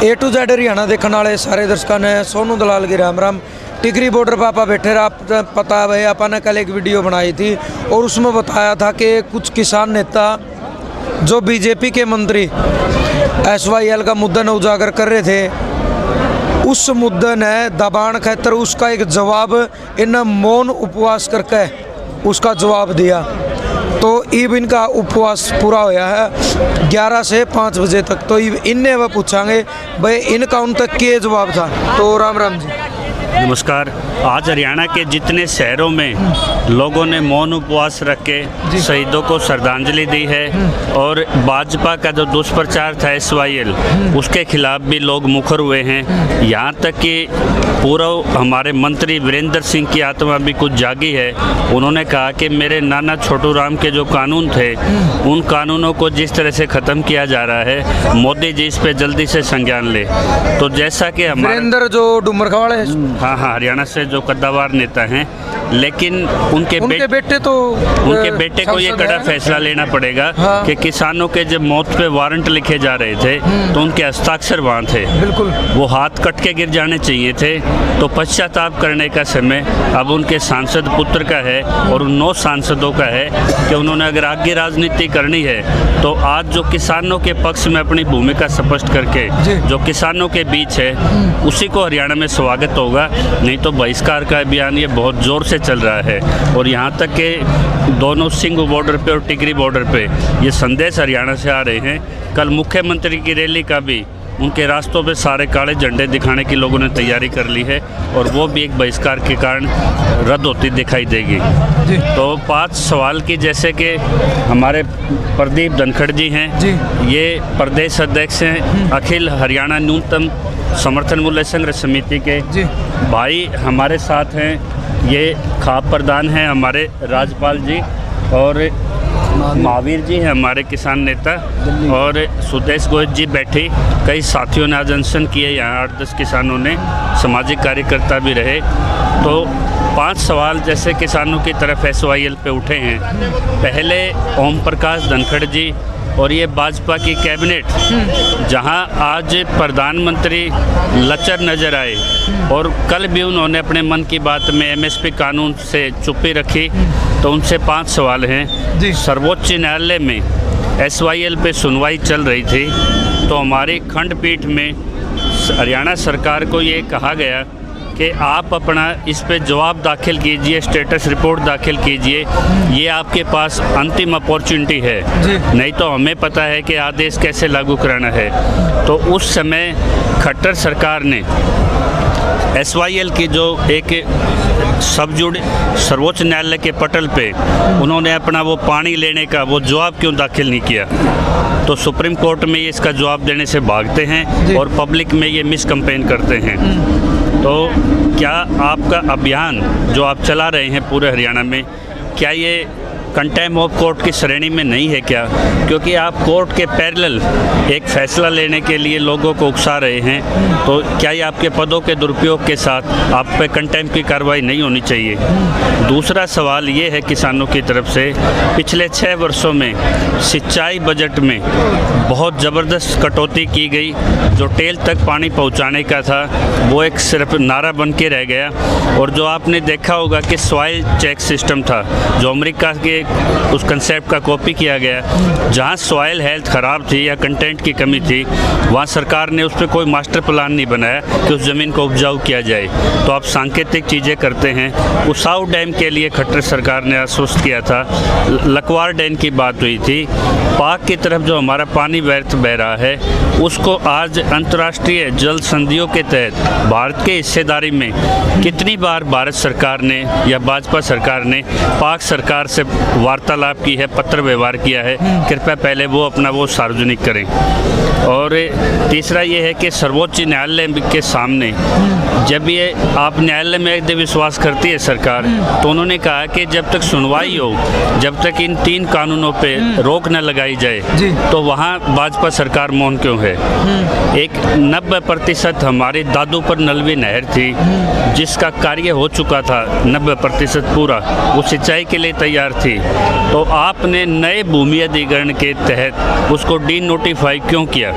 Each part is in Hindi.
ए टू जेड हरियाणा देखने वाले सारे दर्शकों ने सोनू दलाल की राम राम। टिकरी बॉर्डर पर आप बैठे रहा, पता है भाई अपन ने कल एक वीडियो बनाई थी और उसमें बताया था कि कुछ किसान नेता जो बीजेपी के मंत्री SYL का मुद्दा न उजागर कर रहे थे, उस मुद्दे ने दबाण खातर उसका एक जवाब इन मौन उपवास करके उसका जवाब दिया। तो इब इनका उपवास पूरा होया है 11 से 5 बजे तक। तो इब इनने वह पूछांगे भाई इनका उन तक के जवाब था। तो राम राम जी। नमस्कार। आज हरियाणा के जितने शहरों में लोगों ने मौन उपवास रख के शहीदों को श्रद्धांजलि दी है और भाजपा का जो दुष्प्रचार था SYL उसके खिलाफ भी लोग मुखर हुए हैं। यहाँ तक कि पूर्व हमारे मंत्री वीरेंद्र सिंह की आत्मा भी कुछ जागी है। उन्होंने कहा कि मेरे नाना छोटू राम के जो कानून थे उन कानूनों को जिस तरह से ख़त्म किया जा रहा है, मोदी जी इस पे जल्दी से संज्ञान ले। तो जैसा कि वीरेंद्र जो डुमरखा वाले, हाँ, हरियाणा से जो कद्दावार नेता हैं, लेकिन उनके बेटे को ये कड़ा फैसला लेना पड़ेगा कि किसानों के जब मौत पे वारंट लिखे जा रहे थे तो उनके हस्ताक्षर वहाँ थे, बिल्कुल वो हाथ कट के गिर जाने चाहिए थे। तो पश्चाताप करने का समय अब उनके सांसद पुत्र का है और उन 9 सांसदों का है कि उन्होंने अगर आगे राजनीति करनी है तो आज जो किसानों के पक्ष में अपनी भूमिका स्पष्ट करके जो किसानों के बीच है उसी को हरियाणा में स्वागत होगा। नहीं तो बहिष्कार का अभियान ये बहुत ज़ोर से चल रहा है। और यहाँ तक कि दोनों सिंघ बॉर्डर पे और टिकरी बॉर्डर पे ये संदेश हरियाणा से आ रहे हैं। कल मुख्यमंत्री की रैली का भी उनके रास्तों पे सारे काले झंडे दिखाने की लोगों ने तैयारी कर ली है और वो भी एक बहिष्कार के कारण रद्द होती दिखाई देगी। तो 5 सवाल की, जैसे कि हमारे प्रदीप धनखड़ जी हैं, ये प्रदेश अध्यक्ष हैं अखिल हरियाणा न्यूनतम समर्थन मूल्य संग्रह समिति के भाई हमारे साथ हैं। ये खाप प्रधान हैं हमारे राजपाल जी और महावीर जी हैं हमारे किसान नेता और सुदेश गोयल जी बैठी। कई साथियों ने आज अनशन किए, यहाँ 8-10 किसानों ने, सामाजिक कार्यकर्ता भी रहे। तो 5 सवाल जैसे किसानों की तरफ SYL पे उठे हैं। पहले ओम प्रकाश धनखड़ जी और ये भाजपा की कैबिनेट जहां आज प्रधानमंत्री लचर नज़र आए और कल भी उन्होंने अपने मन की बात में MSP कानून से चुप्पी रखी, तो उनसे 5 सवाल हैं। सर्वोच्च न्यायालय में SYL पे सुनवाई चल रही थी तो हमारी खंडपीठ में हरियाणा सरकार को ये कहा गया कि आप अपना इस पे जवाब दाखिल कीजिए, स्टेटस रिपोर्ट दाखिल कीजिए, ये आपके पास अंतिम अपॉर्चुनिटी है, नहीं तो हमें पता है कि आदेश कैसे लागू कराना है। तो उस समय खट्टर सरकार ने SYL की जो एक सबजुड सर्वोच्च न्यायालय के पटल पे उन्होंने अपना वो पानी लेने का वो जवाब क्यों दाखिल नहीं किया, तो सुप्रीम कोर्ट में ये इसका जवाब देने से भागते हैं और पब्लिक में ये मिस कंपेन करते हैं। तो क्या आपका अभियान जो आप चला रहे हैं पूरे हरियाणा में, क्या ये कंटेम्प्ट ऑफ कोर्ट की श्रेणी में नहीं है क्या? क्योंकि आप कोर्ट के पैरेलल एक फ़ैसला लेने के लिए लोगों को उकसा रहे हैं, तो क्या ये आपके पदों के दुरुपयोग के साथ आप पे कंटेम्प्ट की कार्रवाई नहीं होनी चाहिए? दूसरा सवाल ये है किसानों की तरफ से, पिछले 6 वर्षों में सिंचाई बजट में बहुत ज़बरदस्त कटौती की गई। जो टेल तक पानी पहुँचाने का था वो एक सिर्फ नारा बन के रह गया। और जो आपने देखा होगा कि सॉइल चेक सिस्टम था जो अमेरिका के उस कंसेप्ट का कॉपी किया गया, जहां सॉइल हेल्थ ख़राब थी या कंटेंट की कमी थी वहां सरकार ने उस पर कोई मास्टर प्लान नहीं बनाया कि उस ज़मीन को उपजाऊ किया जाए। तो आप सांकेतिक चीज़ें करते हैं। उसाऊ डैम के लिए खट्टर सरकार ने आश्वस्त किया था, लकवार डैम की बात हुई थी। पाक की तरफ जो हमारा पानी व्यर्थ बह रहा है उसको आज अंतर्राष्ट्रीय जल संधियों के तहत भारत के हिस्सेदारी में कितनी बार भारत सरकार ने या भाजपा सरकार ने पाक सरकार से वार्तालाप की है, पत्र व्यवहार किया है, कृपया पहले वो अपना वो सार्वजनिक करें। और तीसरा ये है कि सर्वोच्च न्यायालय के सामने जब ये आप न्यायालय में यदि विश्वास करती है सरकार, तो उन्होंने कहा कि जब तक सुनवाई हो, जब तक इन 3 कानूनों पे रोक न लगाई जाए तो वहाँ भाजपा सरकार मौन क्यों है? एक 90% हमारे दादू पर नलवी नहर थी जिसका कार्य हो चुका था 90% पूरा, वो सिंचाई के लिए तैयार थी, तो आपने नए भूमि अधिग्रहण के तहत उसको डी नोटिफाई क्यों किया?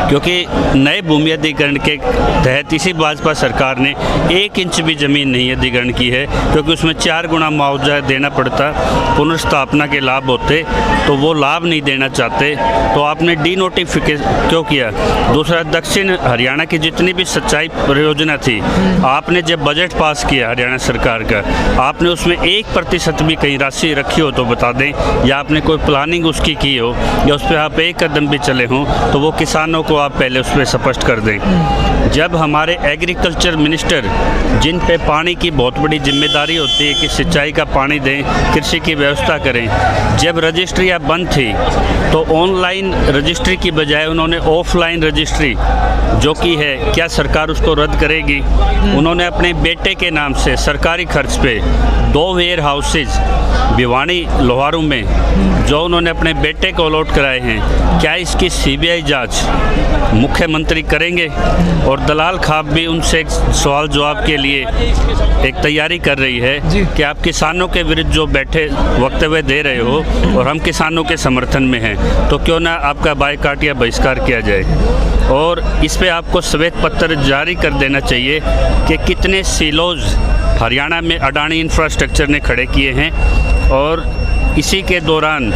क्योंकि नए भूमि अधिग्रहण के तहत इसी भाजपा सरकार ने 1 इंच भी ज़मीन नहीं अधिग्रहण की है, क्योंकि उसमें 4 गुना मुआवजा देना पड़ता, पुनर्स्थापना के लाभ होते, तो वो लाभ नहीं देना चाहते, तो आपने डीनोटिफिकेशन क्यों किया। दूसरा, दक्षिण हरियाणा की जितनी भी सिंचाई परियोजना थी, आपने जब बजट पास किया हरियाणा सरकार का, आपने उसमें 1% भी कहीं राशि रखी हो तो बता दें, या आपने कोई प्लानिंग उसकी की हो, या उस पर आप एक कदम भी चले हों, तो वो किसानों को आप पहले उस पर स्पष्ट कर दें। जब हमारे एग्रीकल्चर मिनिस्टर, जिन पे पानी की बहुत बड़ी जिम्मेदारी होती है कि सिंचाई का पानी दें, कृषि की व्यवस्था करें, जब रजिस्ट्रियाँ बंद थी तो ऑनलाइन रजिस्ट्री की बजाय उन्होंने ऑफलाइन रजिस्ट्री जो की है, क्या सरकार उसको रद्द करेगी? उन्होंने अपने बेटे के नाम से सरकारी खर्च पे 2 वेयर हाउसेज भिवानी लोहारू में जो उन्होंने अपने बेटे को अलॉट कराए हैं, क्या इसकी सीबीआई जांच मुख्यमंत्री करेंगे? और दलाल खाप भी उनसे सवाल जवाब के लिए एक तैयारी कर रही है कि आप किसानों के विरुद्ध जो बैठे वक्तव्य दे रहे हो और हम किसानों के समर्थन में हैं, तो क्यों ना आपका बायकॉट या बहिष्कार किया जाए। और इस पे आपको श्वेत पत्र जारी कर देना चाहिए कि कितने सिलोज हरियाणा में अडानी इंफ्रास्ट्रक्चर ने खड़े किए हैं, और इसी के दौरान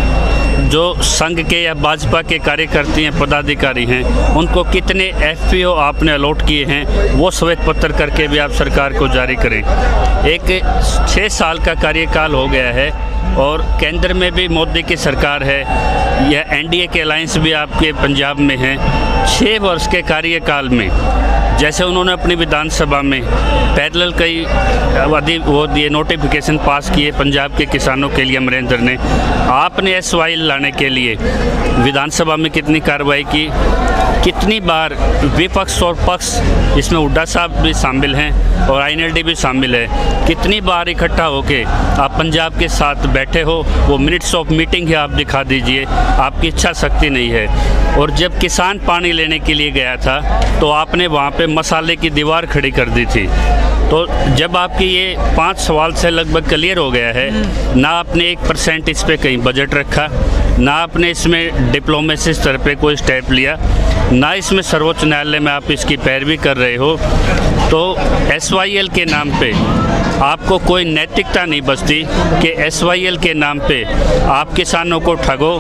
जो संघ के या भाजपा के कार्यकर्ता हैं, पदाधिकारी हैं, उनको कितने एफपीओ आपने अलॉट किए हैं, वो श्वेत पत्र करके भी आप सरकार को जारी करें। एक 6 साल का कार्यकाल हो गया है और केंद्र में भी मोदी की सरकार है, या एनडीए के अलायंस भी आपके पंजाब में है। 6 वर्ष के कार्यकाल में जैसे उन्होंने अपनी विधानसभा में पैरेलल कई वो दिए, नोटिफिकेशन पास किए पंजाब के किसानों के लिए, अमरेंद्र ने, आपने एसवाईएल लाने के लिए विधानसभा में कितनी कार्रवाई की, कितनी बार विपक्ष और पक्ष, इसमें हुड्डा साहब भी शामिल हैं और आईएनएलडी भी शामिल है, कितनी बार इकट्ठा होके आप पंजाब के साथ बैठे हो, वो मिनट्स ऑफ मीटिंग है, आप दिखा दीजिए, आपकी इच्छा शक्ति नहीं है। और जब किसान पानी लेने के लिए गया था तो आपने वहाँ पे मसाले की दीवार खड़ी कर दी थी। तो जब आपकी ये 5 सवाल से लगभग क्लियर हो गया है, ना आपने 1% इस पे कहीं बजट रखा, ना आपने इसमें डिप्लोमेसी स्तर पे कोई स्टेप लिया, ना इसमें सर्वोच्च न्यायालय में आप इसकी पैरवी कर रहे हो, तो एसवाईएल के नाम पे आपको कोई नैतिकता नहीं बचती कि एसवाईएल के नाम पे आप किसानों को ठगो।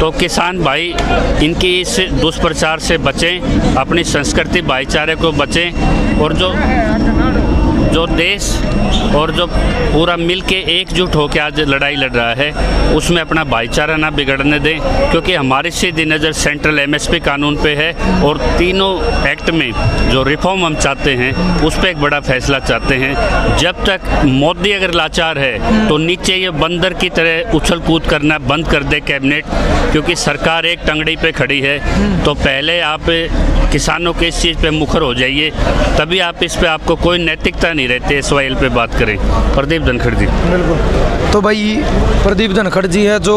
तो किसान भाई इनकी इस दुष्प्रचार से बचें, अपनी संस्कृति भाईचारे को बचें, और जो देश और जो पूरा मिल के एकजुट होकर आज लड़ाई लड़ रहा है, उसमें अपना भाईचारा ना बिगड़ने दें, क्योंकि हमारी सीधी नज़र सेंट्रल एमएसपी कानून पे है, और तीनों एक्ट में जो रिफॉर्म हम चाहते हैं उस पर एक बड़ा फैसला चाहते हैं। जब तक मोदी अगर लाचार है तो नीचे ये बंदर की तरह उछल कूद करना बंद कर दे कैबिनेट, क्योंकि सरकार एक टंगड़ी पे खड़ी है। तो पहले आप किसानों के इस चीज़ पे मुखर हो जाइए, तभी आप इस पे आपको कोई नैतिकता नहीं रहती एसवाईएल पे बात करें। प्रदीप धनखड़ जी। बिल्कुल। तो भाई प्रदीप धनखड़ जी है जो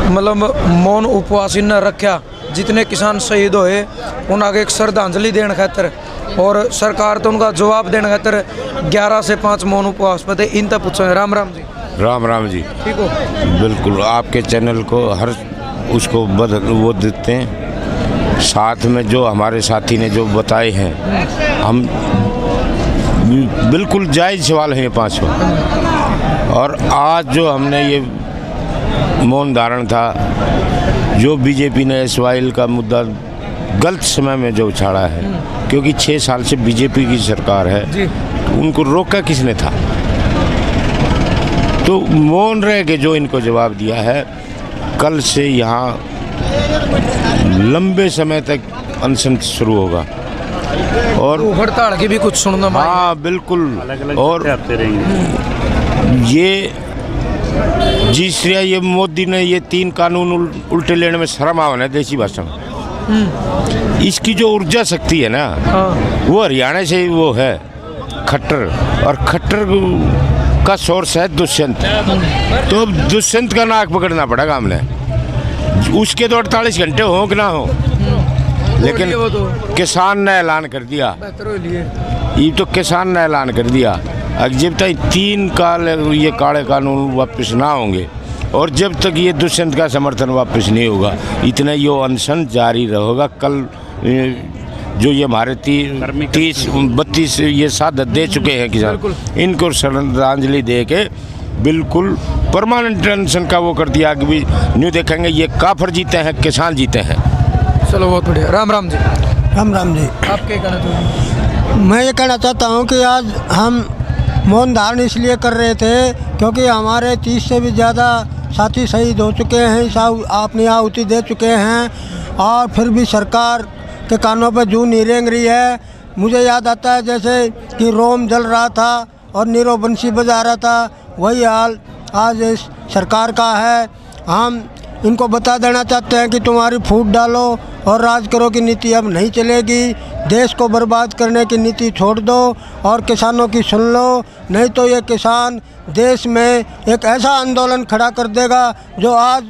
मतलब मौन उपवास न रखा, जितने किसान शहीद होए उन आगे एक श्रद्धांजलि देने खातर, और सरकार तो उनका जवाब देने खातर 11 से 5 मौन उपवास पे इन तक पूछे। राम राम जी। राम राम जी। ठीक हो? बिल्कुल, आपके चैनल को हर उसको वो देते हैं, साथ में जो हमारे साथी ने जो बताए हैं, हम बिल्कुल जायज़ सवाल हैं ये 5 और आज जो हमने ये मौन धारण था, जो बीजेपी ने एसवाईएल का मुद्दा गलत समय में जो उछाड़ा है, क्योंकि 6 साल से बीजेपी की सरकार है, तो उनको रोका किसने था? तो मौन रह के जो इनको जवाब दिया है, कल से यहाँ लंबे समय तक अनशन शुरू होगा और हड़ताल की भी कुछ सुनना। हाँ बिल्कुल। और ये जिस तरह ये मोदी ने ये 3 कानून उल्टे लेने में शर्म आवन है देसी भाषा में, इसकी जो ऊर्जा शक्ति है ना, वो हरियाणा से वो है खट्टर, और खट्टर का सोर्स है दुष्यंत। तो दुष्यंत का नाक पकड़ना पड़ेगा हमने, उसके तो 48 घंटे हो कि ना हो, लेकिन किसान ने ऐलान कर दिया, ये तो किसान ने ऐलान कर दिया, जब तक 3 काल ये काले कानून वापस ना होंगे और जब तक ये दुष्यंत का समर्थन वापस नहीं होगा, इतना ये अनशन जारी रहेगा। कल जो ये हमारे 30-32 ये शहादत दे चुके हैं किसान, इनको श्रद्धांजलि दे के बिल्कुल परमानेंट टेंशन का वो कर दिया कि भी न्यू देखेंगे ये काफर जीते हैं, किसान जीते हैं। चलो बहुत बढ़िया। राम राम जी। राम राम जी। आप क्या कहना चाहोगे? मैं ये कहना चाहता हूँ कि आज हम मौन धारण इसलिए कर रहे थे क्योंकि हमारे 30 से भी ज़्यादा साथी शहीद हो चुके हैं, अपनी आहुति दे चुके हैं, और फिर भी सरकार के कानों पर जूं नहीं रेंग रही है। मुझे याद आता है जैसे कि रोम जल रहा था और नीरव बंसी बजा रहा था, वही हाल आज इस सरकार का है। हम इनको बता देना चाहते हैं कि तुम्हारी फूट डालो और राज करो की नीति अब नहीं चलेगी। देश को बर्बाद करने की नीति छोड़ दो और किसानों की सुन लो, नहीं तो ये किसान देश में एक ऐसा आंदोलन खड़ा कर देगा जो आज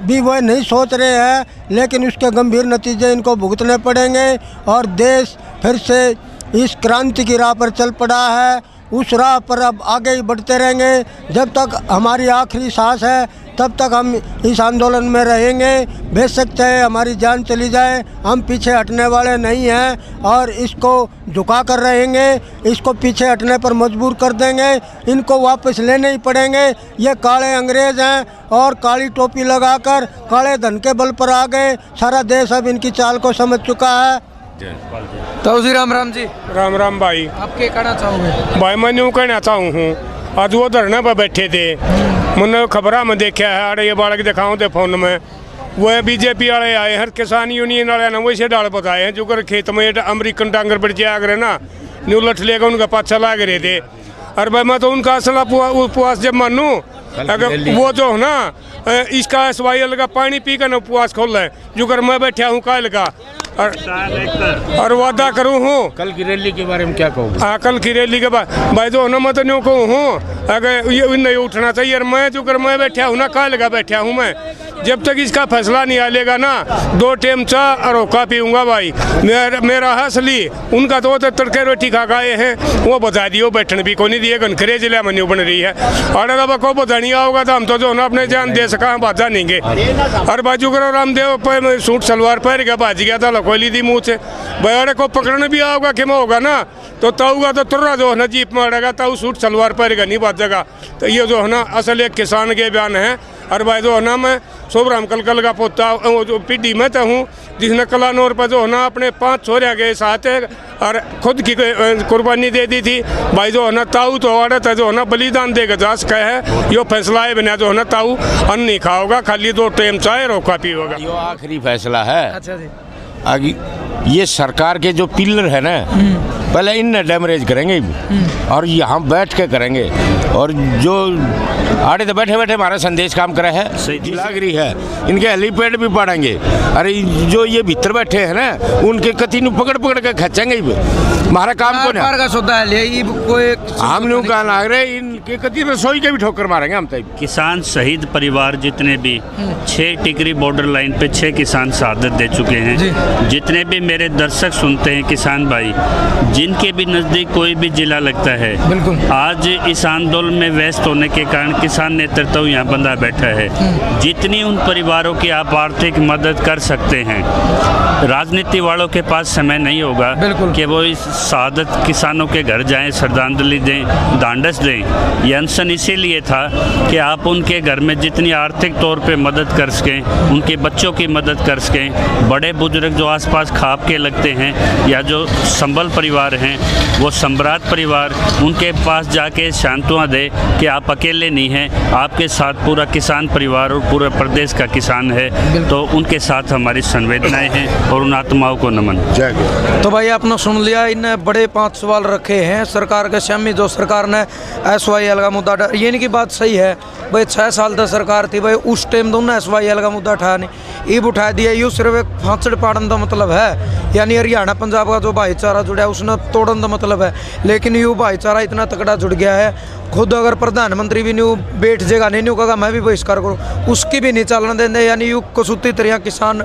भी वह नहीं सोच रहे हैं, लेकिन उसके गंभीर नतीजे इनको भुगतने पड़ेंगे और देश फिर से इस क्रांति की राह पर चल पड़ा है। उस राह पर अब आगे ही बढ़ते रहेंगे। जब तक हमारी आखिरी सांस है तब तक हम इस आंदोलन में रहेंगे। बेशक चाहे हमारी जान चली जाए, हम पीछे हटने वाले नहीं हैं और इसको झुका कर रहेंगे। इसको पीछे हटने पर मजबूर कर देंगे, इनको वापस लेने ही पड़ेंगे। ये काले अंग्रेज़ हैं और काली टोपी लगाकर काले धन के बल पर आ गए। सारा देश अब इनकी चाल को समझ चुका है। तो जी राम राम जी। राम राम भाई। आप क्या कहना चाहोगे? भाई मैं यूँ कहना चाहूँ हूँ, आज वो धरने पर बैठे थे, मैंने खबरा में देखा है, अरे ये बालक दिखाऊँ थे फोन में, वो बीजेपी वाले आए हैं, किसान यूनियन वाले ना वैसे डाल बताए हैं जो कर खेत में अमेरिकन टांगर पर जा रहे ना, न्यू लठ लेकर उनका पाछा लाग रहे थे। और भाई मैं तो उनका असला उपवास जब मानूँ, अगर वो जो है ना इसका SYL का पानी पी कर ना उपवास खोल रहे जो कर मैं बैठा हूँ काल का और वादा करूँ हूँ। कल की रैली के बारे में क्या कहूँ? हाँ, कल की रैली के बाद भाई जो है ना मैं तो न्यू कहूँ हूँ, अगर ये नहीं उठना चाहिए। और मैं जो कर मैं बैठा हूँ ना काल का बैठा हूँ मैं, जब तक इसका फैसला नहीं आ लेगा ना 2 टाइम चाय और हुक्का पीऊँगा भाई। मेरा हंसली उनका तो तड़के रोटी खा गए हैं, वो बता दियो बैठने भी को नहीं दिए, घनखरे जिले में न्यू बन रही है। और अब को बता नहीं आओगा तो हम तो जो ना अपने जान दे सका बाजा नहीं। और बाजू करो रामदेव पर सूट सलवार पहन के बाज गया था, लकोली दी मुँह से बड़े को पकड़ने भी आओगा कि मैं होगा ना तो ताऊगा तो तुर्रा जो है ना जीप में अड़ेगा, ताऊ सूट सलवार पहनेगा नहीं बाजेगा। तो ये जो है ना असल एक किसान के बयान है। और भाई जो है ना मैं शोभराम कलकल का पोता जो पीढ़ी में तो हूँ, जिसने कलानौर पर जो है ना अपने 5 छोरे के साथ और खुद की कुर्बानी दे दी थी। भाई जो है ना ताऊ तो औरत है जो है ना बलिदान देगा जा सका है। यो फैसला है बिना जो है ना ताऊ अन्न नहीं खाओगा, खाली 2 टाइम चाय और हुक्का पिएगा। यो आखिरी फैसला है। अच्छा जी। आगे ये सरकार के जो पिलर है ना, पहले इन डैमरेज करेंगे और यहाँ बैठ के करेंगे। और जो आड़े तो बैठे बैठे हमारा संदेश काम करे है, लाग रही है, इनके हेलीपैड भी पड़ेंगे। अरे जो ये भीतर बैठे हैं ना, उनके कती नु पकड़ पकड़ के खींचेंगे। हमारा काम को ना हम लोग का लाग रहे, इनके कती रसोई के भी ठोकर मारेंगे हम। तब किसान शहीद परिवार जितने भी 6 टिकरी बॉर्डर लाइन पे 6 किसान शहादत दे चुके हैं। जितने भी मेरे दर्शक सुनते हैं किसान भाई, जिनके भी नज़दीक कोई भी जिला लगता है, आज इस आंदोलन में व्यस्त होने के कारण किसान नेतृत्व यहाँ बंदा बैठा है। जितनी उन परिवारों की आप आर्थिक मदद कर सकते हैं, राजनीति वालों के पास समय नहीं होगा कि वो इस शहादत किसानों के घर जाएं, श्रद्धांजलि दें, ढांढस दें। ये अनशन इसीलिए था कि आप उनके घर में जितनी आर्थिक तौर पे मदद कर सकें, उनके बच्चों की मदद कर सकें। बड़े बुजुर्ग जो आसपास खाप के लगते हैं या जो संबल परिवार हैं, वो सम्राट परिवार, उनके पास जाके सांत्वना दे कि आप अकेले नहीं हैं, आपके साथ पूरा किसान परिवार और पूरा प्रदेश का किसान है। तो उनके साथ हमारी संवेदनाएं हैं और उन आत्माओं को नमन। तो भाई आपने सुन लिया, इन बड़े 5 सवाल रखे हैं सरकार के सामने। जो सरकार ने SYL का मुद्दा, ये इनकी बात सही है भाई, 6 साल तक सरकार थी भाई, उस टाइम दोनों SYL का मुद्दा उठाया नहीं, ईब उठा दिया। यू सिर्फ एक फांसड़ पाड़न का मतलब है, यानी हरियाणा पंजाब का जो भाईचारा जुड़ा है उसने तोड़न का मतलब है। लेकिन यू भाईचारा इतना तकड़ा जुड़ गया है, खुद अगर प्रधानमंत्री भी न्यू बैठ जाएगा नहीं न्यू कहा मैं भी बहिष्कार करूँ, उसकी भी नहीं चलने देंगे। यानी यू कसूती तरह किसान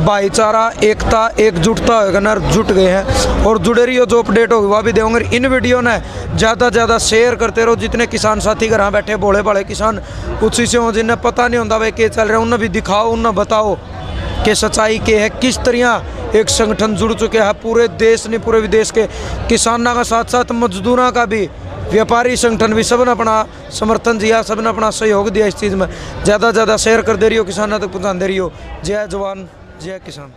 भाईचारा, एकता, एकजुटता होगा ना, जुट गए हैं। और जुड़े रही हो, जो अपडेट होगी वह भी देंगे। इन वीडियो ने ज़्यादा से ज़्यादा शेयर करते रहो। जितने किसान साथी घर बैठे भोले भाले किसान, कुछ से हो जिन्हें पता नहीं होता भाई क्या चल रहा है, उन्हें भी दिखाओ, उन्हें बताओ। के सच्चाई के है, किस तरह एक संगठन जुड़ चुके हैं पूरे देश ने, पूरे विदेश के किसानों का साथ साथ मजदूरों का भी, व्यापारी संगठन भी, सबने अपना समर्थन दिया, सबने अपना सहयोग दिया इस चीज़ में। ज़्यादा से ज़्यादा शेयर कर दे रही हो, किसानों तक पहुँचा दे रही हो। जय जवान जय किसान।